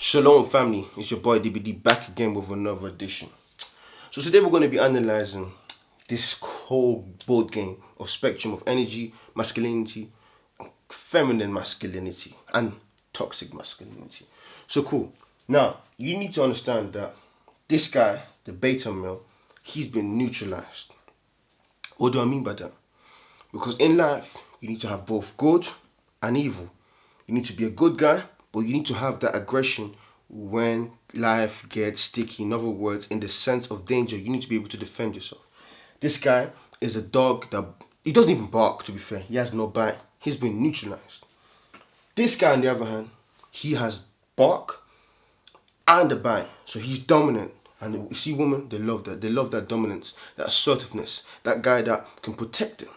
Shalom family, it's your boy DBD back again with another edition. So today we're going to be analysing this whole board game of spectrum of energy, masculinity, feminine masculinity and toxic masculinity. So cool. Now, you need to understand that this guy, the beta male, he's been neutralized. What do I mean by that? Because in life, you need to have both good and evil. You need to be a good guy, but you need to have that aggression when life gets sticky. In other words, in the sense of danger, you need to be able to defend yourself. This guy is a dog that, he doesn't even bark, to be fair. He has no bite. He's been neutralized. This guy, on the other hand, he has bark and a bite. So he's dominant. And you see women, they love that. They love that dominance, that assertiveness, that guy that can protect them.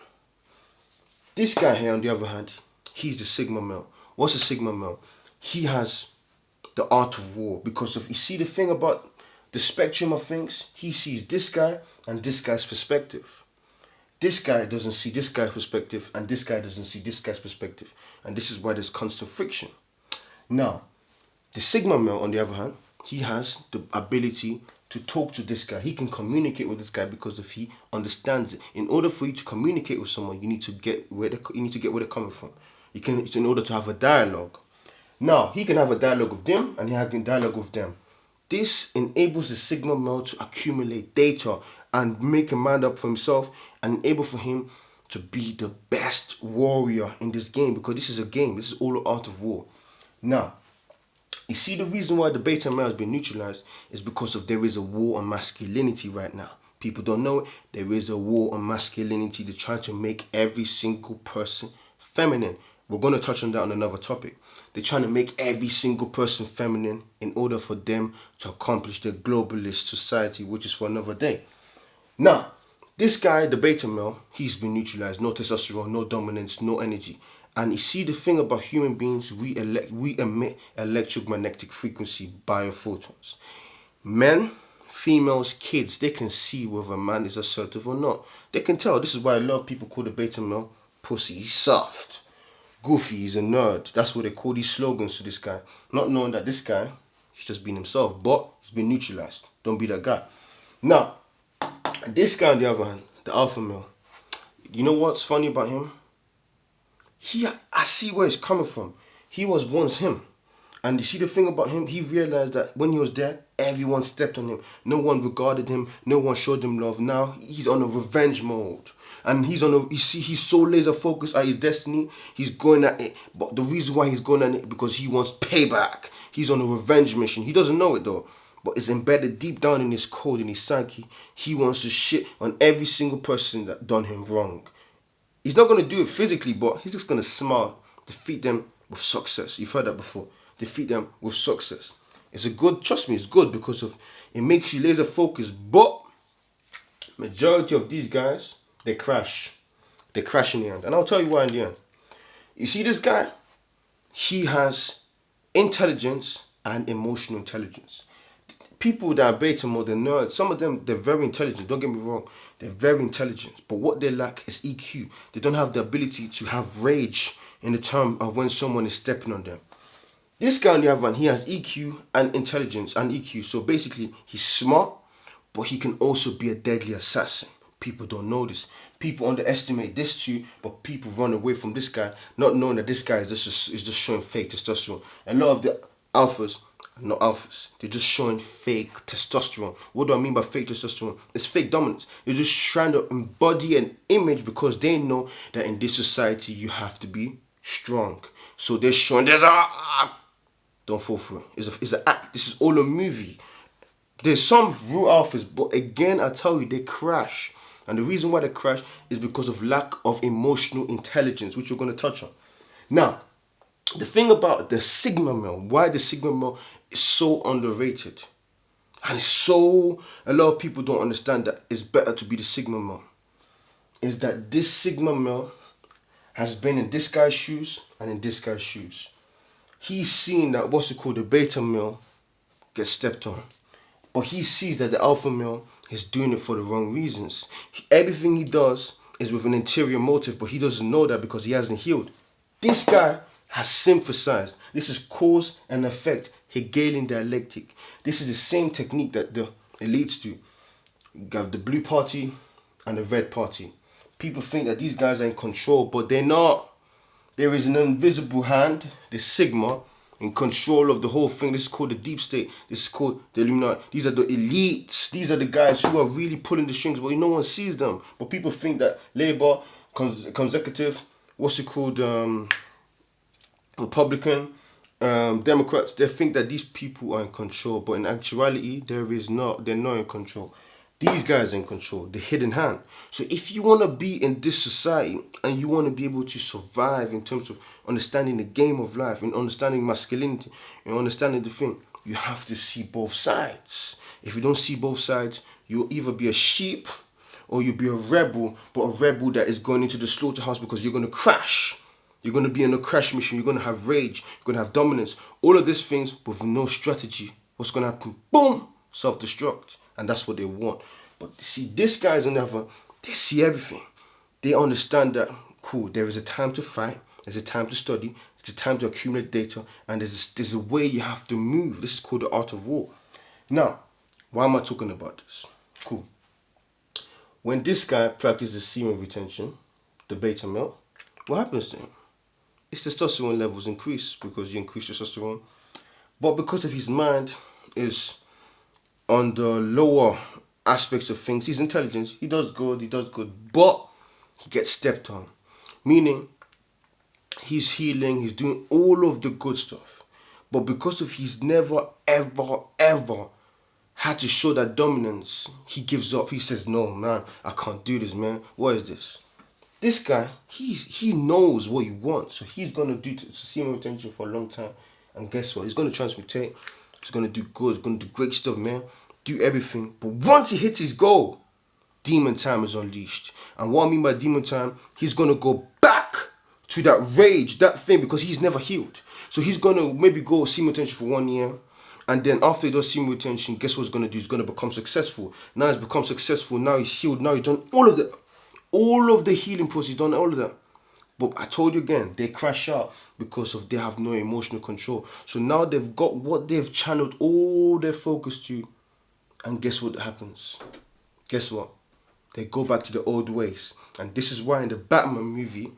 This guy here, on the other hand, he's the Sigma male. What's a Sigma male? He has the art of war, because if you see the thing about the spectrum of things, he sees this guy and this guy's perspective. This guy doesn't see this guy's perspective and this guy doesn't see this guy's perspective. And this is why there's constant friction. Now, the Sigma male, on the other hand, he has the ability to talk to this guy. He can communicate with this guy because if he understands it. In order for you to communicate with someone, you need to get where they're coming from. It's in order to have a dialogue. Now, he can have a dialogue with them and he has a dialogue with them. This enables the Sigma male to accumulate data and make a mind up for himself and enable for him to be the best warrior in this game, because this is a game. This is all the art of war. Now, you see, the reason why the beta male has been neutralized is because of there is a war on masculinity right now. People don't know it. There is a war on masculinity. They're trying to make every single person feminine. We're going to touch on that on another topic. They're trying to make every single person feminine in order for them to accomplish their globalist society, which is for another day. Now, this guy, the beta male, he's been neutralized. No testosterone, no dominance, no energy. And you see, the thing about human beings, we emit electromagnetic frequency biophotons. Men, females, kids, they can see whether a man is assertive or not. They can tell. This is why a lot of people call the beta male pussy. He's soft. Goofy, he's a nerd. That's what they call these slogans to this guy. Not knowing that this guy, he's just been himself, but he's been neutralized. Don't be that guy. Now, this guy on the other hand, the alpha male, you know what's funny about him? I see where he's coming from. He was once him. And you see the thing about him, he realized that when he was there, everyone stepped on him. No one regarded him. No one showed him love. Now he's on a revenge mode. And he's so laser focused at his destiny. He's going at it. But the reason why he's going at it, because he wants payback. He's on a revenge mission. He doesn't know it though. But it's embedded deep down in his code, in his psyche. He wants to shit on every single person that done him wrong. He's not going to do it physically, but he's just going to smile, defeat them with success. You've heard that before. Defeat them with success. It's a good, trust me, it's good because of it makes you laser focused. But majority of these guys, they crash. They crash in the end. And I'll tell you why in the end. You see this guy? He has intelligence and emotional intelligence. People that are beta mode, they're nerds. Some of them, they're very intelligent. Don't get me wrong. They're very intelligent. But what they lack is EQ. They don't have the ability to have rage in the term of when someone is stepping on them. This guy on the other hand, he has EQ and intelligence and EQ. So basically, he's smart, but he can also be a deadly assassin. People don't know this. People underestimate this too, but people run away from this guy, not knowing that this guy is just showing fake testosterone. A lot of the alphas are not alphas. They're just showing fake testosterone. What do I mean by fake testosterone? It's fake dominance. They're just trying to embody an image because they know that in this society you have to be strong. So they're showing don't fall for it. It's an act. This is all a movie. There's some real alphas, but again, I tell you, they crash. And the reason why they crash is because of lack of emotional intelligence, which we're going to touch on. Now, the thing about the Sigma male, why the Sigma male is so underrated, and a lot of people don't understand that it's better to be the Sigma male, is that this Sigma male has been in this guy's shoes and in this guy's shoes. He's seen that the beta male gets stepped on. But he sees that the alpha male is doing it for the wrong reasons. Everything he does is with an interior motive, but he doesn't know that because he hasn't healed. This guy has synthesized. This is cause and effect. Hegelian dialectic. This is the same technique that the elites do. You have the blue party and the red party. People think that these guys are in control, but they're not. There is an invisible hand, the Sigma, in control of the whole thing. This is called the deep state. This is called the Illuminati. These are the elites. These are the guys who are really pulling the strings, but no one sees them. But people think that Labour, consecutive, what's it called, Republican, Democrats, they think that these people are in control, but in actuality, there is not. They're not in control. These guys are in control, the hidden hand. So if you want to be in this society and you want to be able to survive in terms of understanding the game of life and understanding masculinity and understanding the thing, you have to see both sides. If you don't see both sides, you'll either be a sheep or you'll be a rebel, but a rebel that is going into the slaughterhouse because you're going to crash. You're going to be in a crash mission. You're going to have rage. You're going to have dominance. All of these things with no strategy. What's going to happen? Boom! Self-destruct. And that's what they want. But see, these guys on the other, they see everything. They understand that, cool, there is a time to fight. There's a time to study. There's a time to accumulate data. And there's a way you have to move. This is called the art of war. Now, why am I talking about this? Cool. When this guy practices semen retention, the beta male, what happens to him? His testosterone levels increase because you increase testosterone. But because of his mind is on the lower aspects of things, his intelligence, he does good, but he gets stepped on. Meaning, he's healing, he's doing all of the good stuff. But because of he's never, ever had to show that dominance, he gives up. He says, no, man, I can't do this, man. What is this? This guy, he knows what he wants. So he's going to do semen retention for a long time. And guess what? He's going to transmutate. He's going to do good. He's going to do great stuff, man. Do everything. But once he hits his goal, demon time is unleashed. And what I mean by demon time, he's going to go back to that rage, that thing, because he's never healed. So he's going to maybe go semen retention for 1 year. And then after he does semen retention, guess what he's going to do? He's going to become successful. Now he's become successful. Now he's healed. Now he's done all of that. All of the healing process, he's done all of that. But I told you again, they crash out because of they have no emotional control. So now they've got what they've channeled all their focus to. And guess what happens? Guess what? They go back to the old ways. And this is why in the Batman movie,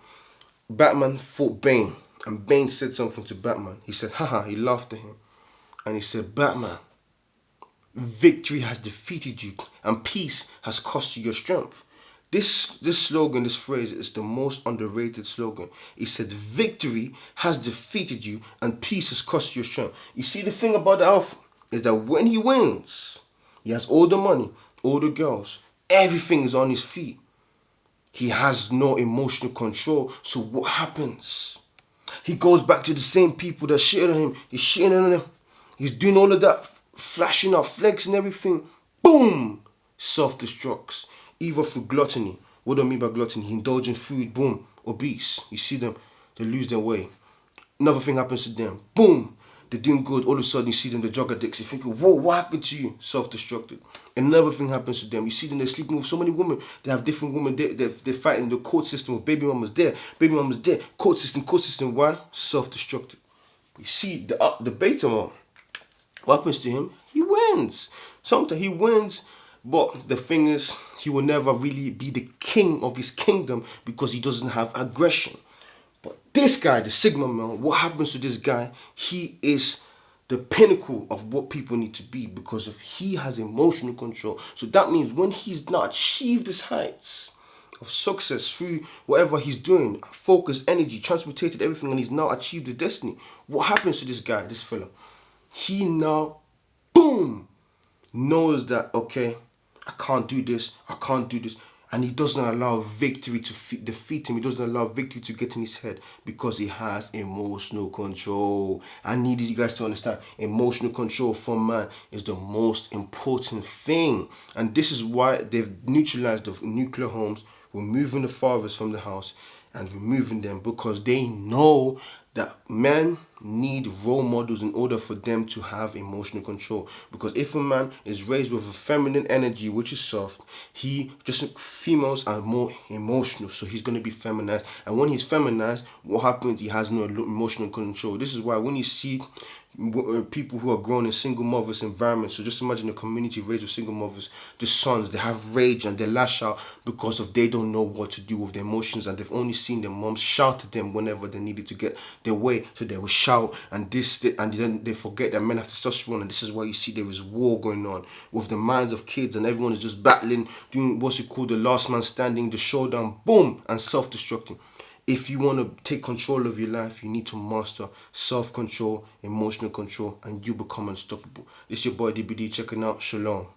Batman fought Bane. And Bane said something to Batman. He said, haha, he laughed at him. And he said, Batman, victory has defeated you and peace has cost you your strength. This slogan, this phrase is the most underrated slogan. He said, victory has defeated you and peace has cost you your strength. You see, the thing about the alpha is that when he wins, he has all the money, all the girls, everything is on his feet. He has no emotional control. So what happens? He goes back to the same people that shitted on him. He's shitting on them. He's doing all of that, flashing out, flexing everything. Boom! Self-destructs. Either through gluttony. What do I mean by gluttony? He indulges in food, boom, obese. You see them, they lose their way. Another thing happens to them. Boom! They're doing good. All of a sudden, you see them, they're drug addicts. You're thinking, whoa, what happened to you? Self-destructed. Another thing happens to them. You see them, they're sleeping with so many women. They have different women. They're fighting the court system with baby mamas there. Baby mamas there. Court system. Why? Self-destructed. You see, the beta male, what happens to him? He wins. Sometimes he wins, but the thing is, he will never really be the king of his kingdom because he doesn't have aggression. But this guy, the Sigma male, what happens to this guy? He is the pinnacle of what people need to be because of he has emotional control. So that means when he's not achieved his heights of success through whatever he's doing, focus, energy, transmutated everything, and he's now achieved his destiny, what happens to this guy, this fella? He now, boom, knows that, okay, I can't do this, and he doesn't allow victory to defeat him. He doesn't allow victory to get in his head because he has emotional control. I need you guys to understand, emotional control for man is the most important thing. And this is why they've neutralized the nuclear homes, removing the fathers from the house and removing them, because they know that men need role models in order for them to have emotional control. Because if a man is raised with a feminine energy, which is soft, females are more emotional, so he's going to be feminized. And when he's feminized, what happens? He has no emotional control. This is why when you see people who are grown in single mothers environments. So just imagine a community raised with single mothers. The sons, they have rage and they lash out because of they don't know what to do with their emotions, and they've only seen their moms shout at them whenever they needed to get their way. So they will shout, and and then they forget that men have testosterone, and this is why you see there is war going on with the minds of kids, and everyone is just battling, doing what's it called, the last man standing, the showdown, boom, and self-destructing. If you want to take control of your life, you need to master self-control, emotional control, and you become unstoppable. This is your boy DBD checking out. Shalom.